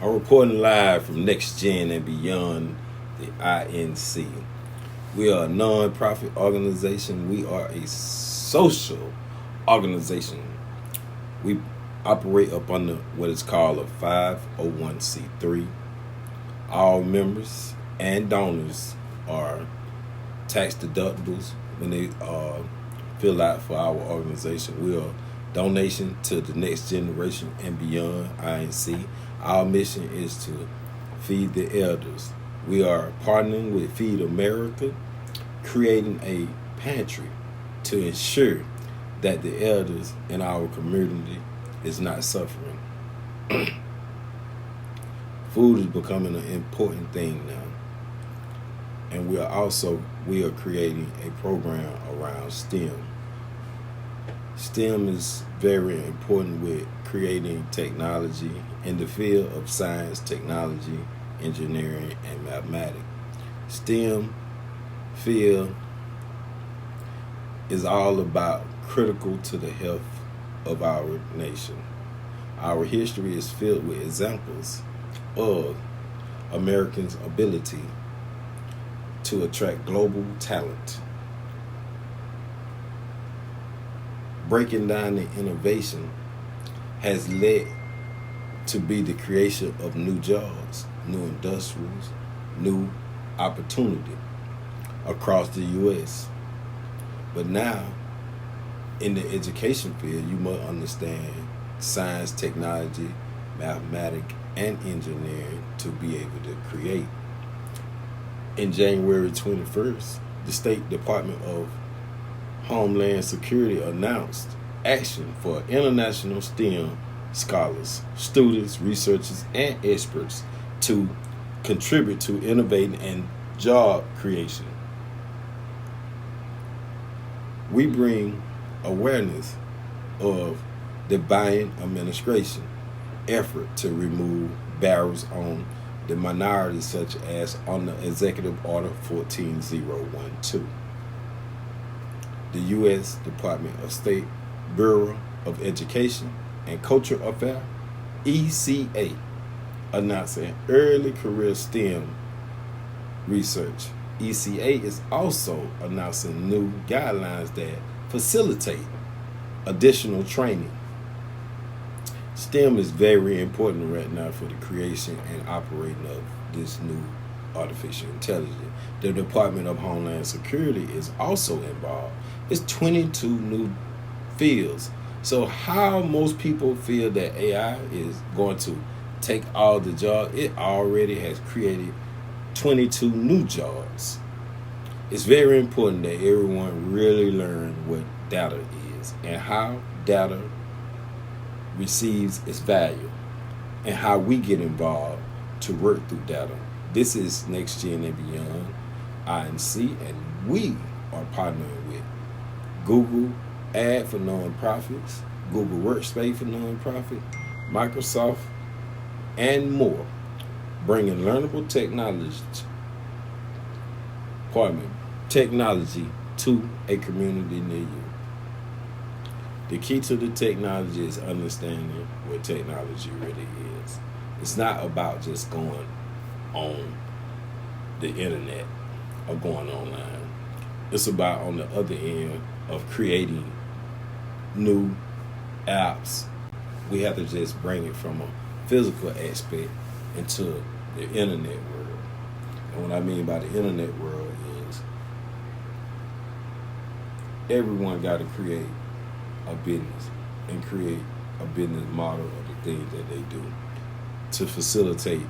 I'm reporting live from Next Gen and Beyond, the INC. We are a non-profit organization. We are a social organization. We operate up under what is called a 501c3. All members and donors are tax deductibles when they fill out for our organization. We are donation to the next generation and beyond, INC. Our mission is to feed the elders. We are partnering with Feed America, creating a pantry to ensure that the elders in our community is not suffering. Food is becoming an important thing now. And we are creating a program around STEM. STEM is very important with creating technology in the field of science, technology, engineering, and mathematics. STEM field is all about critical to the health of our nation. Our history is filled with examples of Americans' ability to attract global talent. Breaking down the innovation has led to be the creation of new jobs, new industries, new opportunity across the U.S. But now, in the education field, you must understand science, technology, mathematics, and engineering to be able to create. In January 21st, the State Department of Homeland Security announced action for international STEM scholars, students, researchers, and experts to contribute to innovating and job creation. We bring awareness of the Biden administration effort to remove barriers on the minorities, such as on the Executive Order 14012. The U.S. Department of State Bureau of Education and Cultural Affairs, ECA, announcing early career STEM research. ECA is also announcing new guidelines that facilitate additional training. STEM is very important right now for the creation and operating of this new artificial intelligence. The Department of Homeland Security is also involved. It's 22 new fields. So how most people feel that AI is going to take all the jobs, it already has created 22 new jobs. It's very important that everyone really learn what data is and how data receives its value and how we get involved to work through data. This is Next Gen and Beyond, INC, and we are partnering with Google Ad for nonprofits, Google Workspace for nonprofit, Microsoft, and more, bringing learnable technology to a community near you. The key to the technology is understanding what technology really is. It's not about just going on the internet or going online. It's about on the other end of creating new apps. We have to just bring it from a physical aspect into the internet world. And what I mean by the internet world is everyone got to create a business and create a business model of the things that they do to facilitate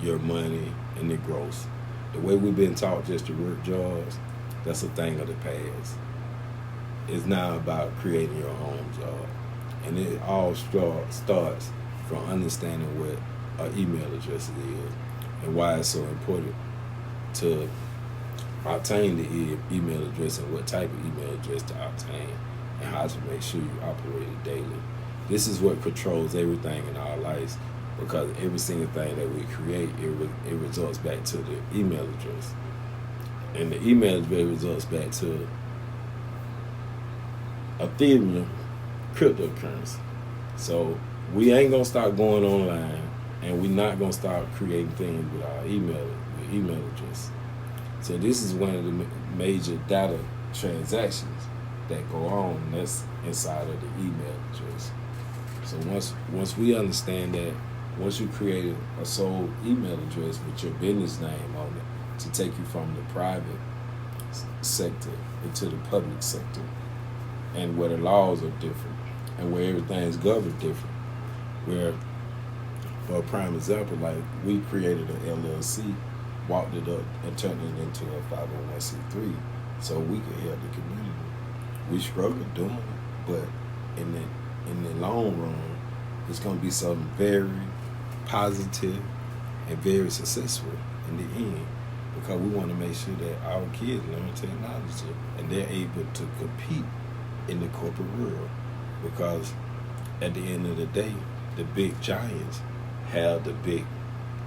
your money and the growth. The way we've been taught just to work jobs, that's a thing of the past. It's now about creating your own job. And it all starts from understanding what an email address is and why it's so important to obtain the email address and what type of email address to obtain and how to make sure you operate it daily. This is what controls everything in our lives, because every single thing that we create, it results back to the email address. And the email address results back to Ethereum cryptocurrency. So we ain't gonna start going online and we're not gonna start creating things with our email address. So this is one of the major data transactions that go on. That's inside of the email address. So once we understand that, once you create a sole email address with your business name on it to take you from the private sector into the public sector, and where the laws are different and where everything's governed different, where, for a prime example, like we created an LLC, walked it up and turned it into a 501c3 so we could help the community. We struggled doing it, but in the long run, it's going to be something very positive and very successful in the end, because we want to make sure that our kids learn technology and they're able to compete in the corporate world, because at the end of the day, the big giants have the big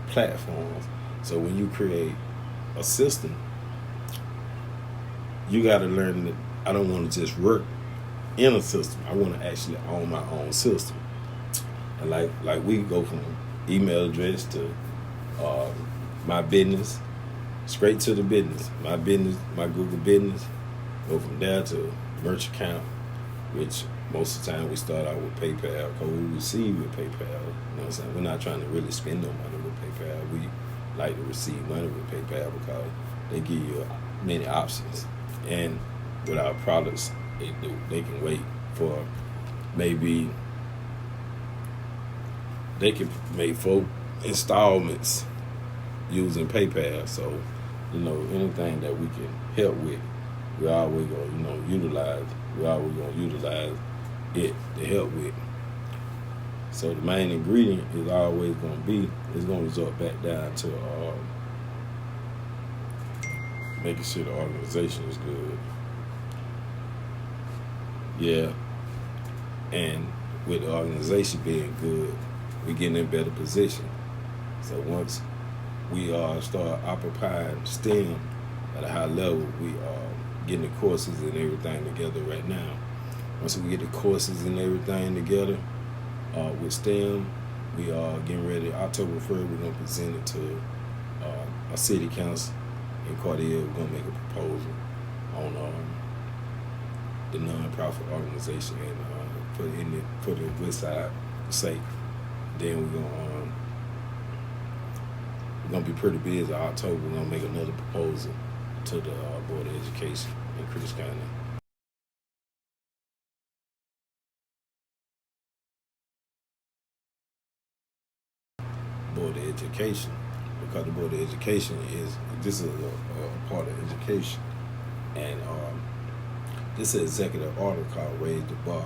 platforms. So when you create a system, you got to learn that I don't want to just work in a system. I want to actually own my own system. And like we go from email address to my business, straight to the business. My business, my Google business, go from there to merch account, which most of the time we start out with PayPal, because we receive with PayPal. You know what I'm saying? We're not trying to really spend no money with PayPal. We like to receive money with PayPal because they give you many options. And with our products, they can wait for maybe they can make 4 installments using PayPal. So, you know, anything that we can help with, we always gonna, utilize. We always gonna utilize it to help with. So the main ingredient is always gonna be, it's gonna resort back down to making sure the organization is good. Yeah, and with the organization being good, we get in a better position. So once we start occupying STEM at a high level, we are getting the courses and everything together right now. Once we get the courses and everything together with STEM, we are getting ready. October 1st, we're going to present it to a city council in Cartier. We're going to make a proposal on the nonprofit organization and put the West Side sake. Then we're gonna be pretty busy. October, we're gonna make another proposal to the Board of Education in Curtis County. Board of Education, because the Board of Education this is a part of education, and this is an executive order called Raise the Bar,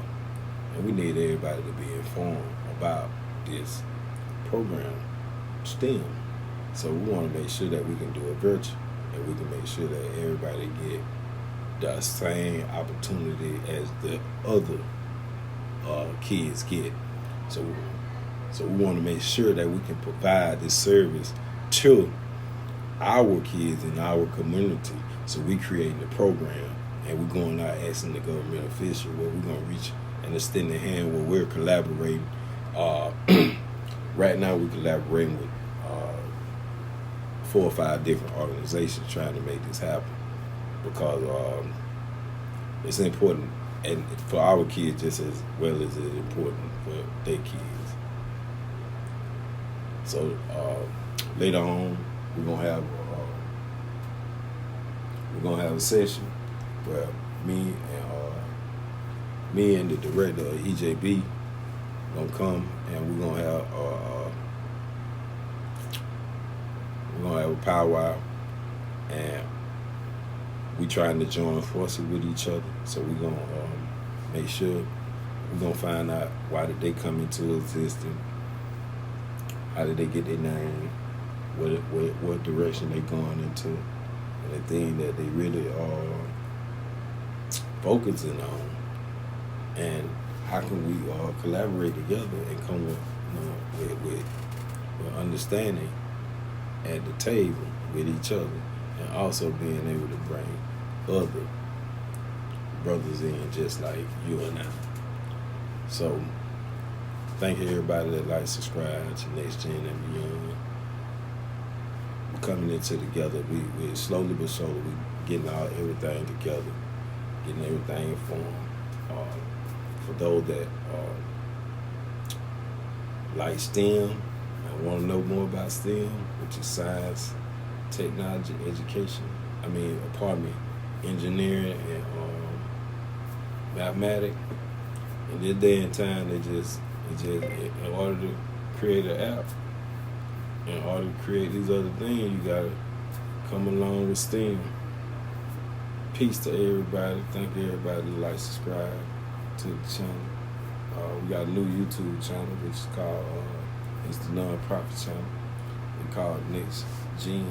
and we need everybody to be informed about this program, STEM. So we want to make sure that we can do it virtual, and we can make sure that everybody get the same opportunity as the other kids get. So we want to make sure that we can provide this service to our kids in our community. So we creating the program, and we're going out asking the government official where we're going to reach and extend the hand where we're collaborating. Right now we're collaborating with 4 or 5 different organizations trying to make this happen, because it's important, and for our kids just as well as it's important for their kids. So later on, we're gonna have a session where me and the director of EJB gonna come, and we're gonna have a powwow, and we trying to join forces with each other. So we're gonna make sure, we're gonna find out why did they come into existence, how did they get their name, what direction they going into, and the thing that they really are focusing on, and how can we collaborate together and come with understanding at the table with each other, and also being able to bring other brothers in just like you and I. So thank everybody that like, subscribe to Next Gen and Beyond. We're coming into together. We slowly but surely we getting everything together, getting everything informed. For those that like STEM and want to know more about STEM, which is science, technology, education. Engineering and mathematics. In this day and time, it just in order to create an app, in order to create these other things, you gotta come along with STEM. Peace to everybody. Thank everybody that like, subscribe to the channel. We got a new YouTube channel, which is called it's the non-profit channel. We call it Next Gen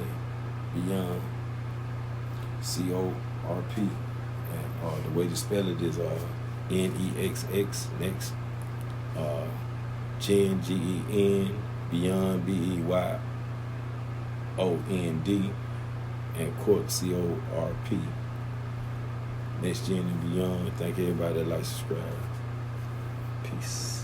Beyond, CORP, and the way to spell it is NEXX, next, Gen, GEN, Beyond, BEYOND, and Corp, CORP. Next Gen and Beyond. Thank everybody that likes, subscribe. Peace.